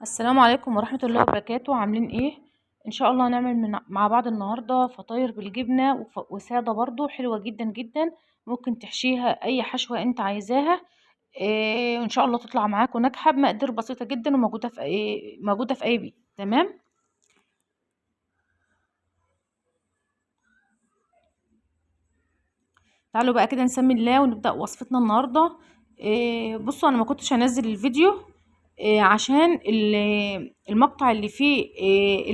السلام عليكم ورحمة الله وبركاته. عاملين ايه؟ ان شاء الله هنعمل مع بعض النهاردة فطاير بالجبنة وسادة برضو حلوة جدا جدا. ممكن تحشيها اي حشوة انت عايزاها. إيه، وان شاء الله تطلع معاكم ناجحة بمقادير بسيطة جدا وموجودة في اي بيت. تمام. تعالوا بقى كده نسمي الله ونبدأ وصفتنا النهاردة. بصوا انا ما كنتش هنزل الفيديو عشان المقطع اللي فيه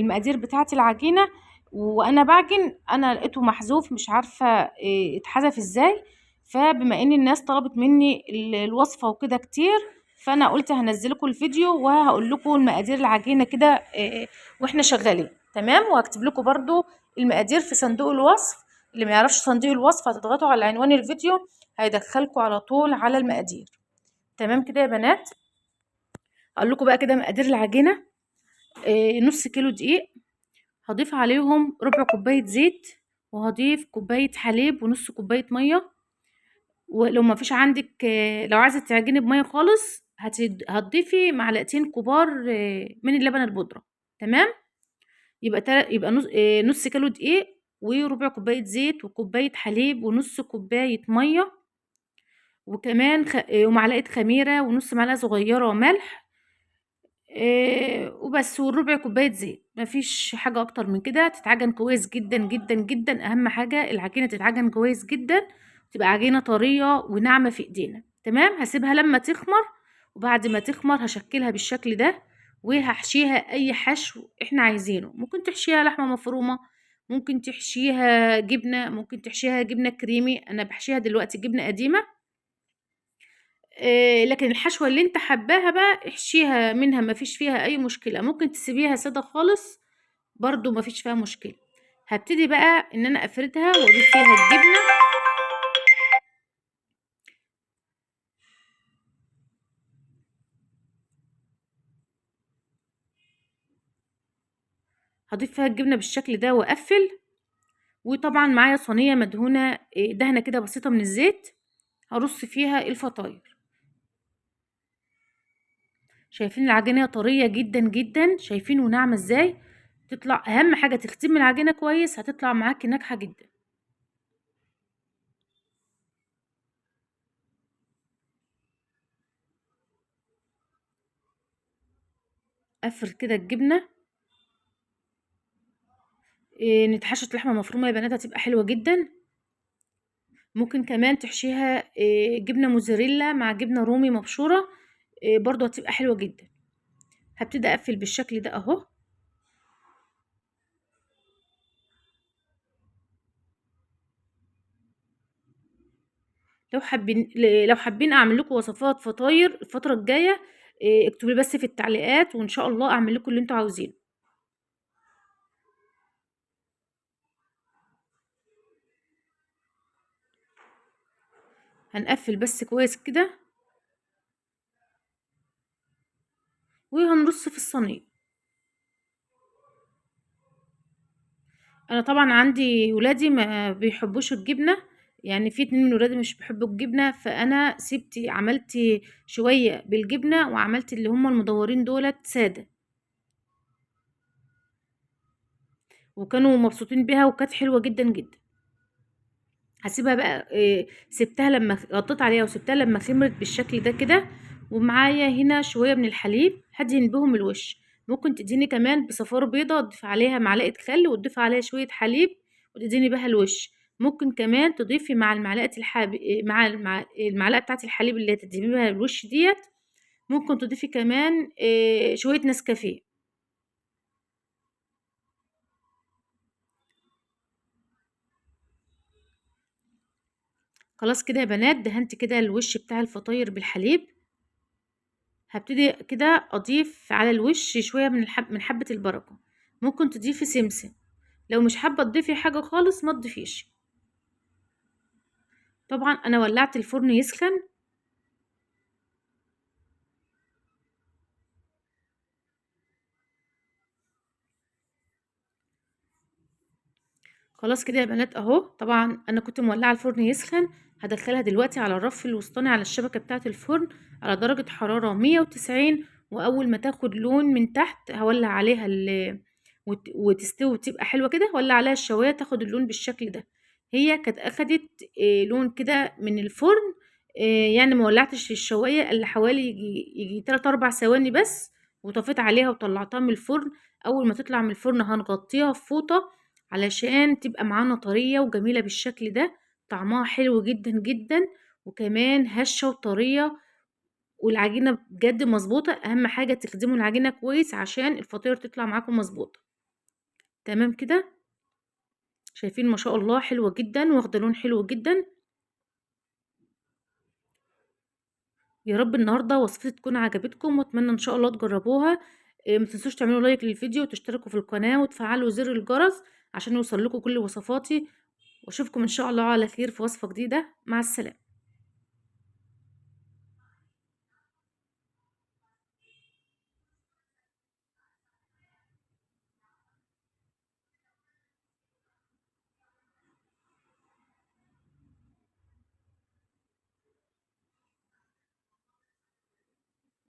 المقادير بتاعة العجينة، وانا بعجن انا لقيته محذوف، مش عارفة اتحذف ازاي. فبما ان الناس طلبت مني الوصفة وكده كتير، فانا قلت هنزلكم الفيديو وهقول لكم المقادير العجينة كده واحنا شغالين. تمام. وهكتب لكم برضو المقادير في صندوق الوصف. اللي ما يعرفش صندوق الوصف هتضغطوا على عنوان الفيديو هيدخلكم على طول على المقادير. تمام كده يا بنات. اقول لكم بقى كده مقادير العجينه. نص كيلو دقيق، هضيف عليهم ربع كوبايه زيت، وهضيف كوبايه حليب ونص كوبايه ميه. ولو ما فيش عندك لو عايزه تعجني بميه خالص هتضيفي معلقتين كبار من اللبن البودره. تمام. يبقى نص كيلو دقيق وربع كوبايه زيت وكوبايه حليب ونص كوبايه ميه، وكمان ومعلقه خميره ونص معلقه صغيره ملح. وبس، وربع كوباية زيت، مفيش حاجة أكتر من كده. تتعجن كويس جدا جدا جدا. أهم حاجة العجينة تتعجن كويس جدا، تبقى عجينة طرية وناعمة في إيدينا. تمام. هسيبها لما تخمر، وبعد ما تخمر هشكلها بالشكل ده، وهحشيها أي حشو إحنا عايزينه. ممكن تحشيها لحمة مفرومة، ممكن تحشيها جبنة، ممكن تحشيها جبنة كريمي. أنا بحشيها دلوقتي جبنة قديمة. لكن الحشوة اللي انت حباها بقى احشيها منها، مفيش فيها اي مشكلة. ممكن تسيبيها سادة خالص برضو مفيش فيها مشكلة. هبتدي بقى ان انا افردها واضيف فيها الجبنة. هضيف فيها الجبنة بالشكل ده واقفل. وطبعا معايا صينية مدهونة دهنة كده بسيطة من الزيت، هرص فيها الفطاير. شايفين العجينة طرية جدا جدا؟ شايفين وناعمة ازاي؟ تطلع اهم حاجة تختمي العجينة كويس، هتطلع معاكي ناجحة جدا. افرد كده الجبنة. نتحشت لحمة مفرومة يا بنات هتبقى حلوة جدا. ممكن كمان تحشيها جبنة موزاريلا مع جبنة رومي مبشورة، برضو هتبقى حلوة جدا. هبتدي اقفل بالشكل ده اهو. لو حابين اعمل لكم وصفات فطاير الفترة الجاية، اكتبوا لي بس في التعليقات وان شاء الله اعمل لكم اللي انتوا عاوزينه. هنقفل بس كويس كده وهنرص في الصينية. انا طبعا عندي ولادي ما بيحبوش الجبنة، يعني في 2 من ولادي مش بيحبوا الجبنة، فانا عملت شوية بالجبنة وعملت اللي هم المدورين دولت سادة، وكانوا مبسوطين بيها وكانت حلوة جدا جدا. هسيبها بقى سبتها لما غطيت عليها وسبتها لما خمرت بالشكل ده كده. ومعايا هنا شوية من الحليب هدهن بهم الوش. ممكن تدهني كمان بصفار بيضة، تضيف عليها معلقة خل وتضيف عليها شوية حليب وتدهني بها الوش. ممكن كمان تضيفي مع المعلقة المعلقة بتاعة الحليب اللي هتدهني بها الوش ديت، ممكن تضيفي كمان شوية نسكافيه. خلاص كده يا بنات دهنت كده الوش بتاع الفطاير بالحليب. هبتدي كده اضيف على الوش شوية من حبة البركة. ممكن تضيفي سمسم، لو مش حابة تضيفي حاجة خالص ما تضيفيش. طبعا انا ولعت الفرن يسخن. خلاص كده يا بنات اهو. طبعا انا كنت مولعة الفرن يسخن. هدخلها دلوقتي على الرف الوسطاني على الشبكة بتاعة الفرن على درجة حرارة 190، واول ما تاخد لون من تحت هولع عليها وتستوي وتبقى حلوه كده، هولع عليها الشوايه تاخد اللون بالشكل ده. هي كانت اخدت لون كده من الفرن. يعني ما ولعتش في الشوايه الا حوالي يجي 3 4 ثواني بس، وطفيت عليها وطلعتها من الفرن. اول ما تطلع من الفرن هنغطيها في فوطه علشان تبقى معانا طريه وجميله بالشكل ده. طعمها حلو جدا جدا، وكمان هشه وطريه، والعجينة بجد مظبوطة. أهم حاجة تخدموا العجينة كويس عشان الفطير تطلع معاكم مظبوطة. تمام كده، شايفين ما شاء الله حلوة جدا واخدة لون حلو جدا. يا رب النهاردة وصفتي تكون عجبتكم، واتمنى ان شاء الله تجربوها. ما تنسوش تعملوا لايك للفيديو وتشتركوا في القناة وتفعلوا زر الجرس عشان يوصل لكم كل وصفاتي. واشوفكم ان شاء الله على خير في وصفة جديدة. مع السلامة.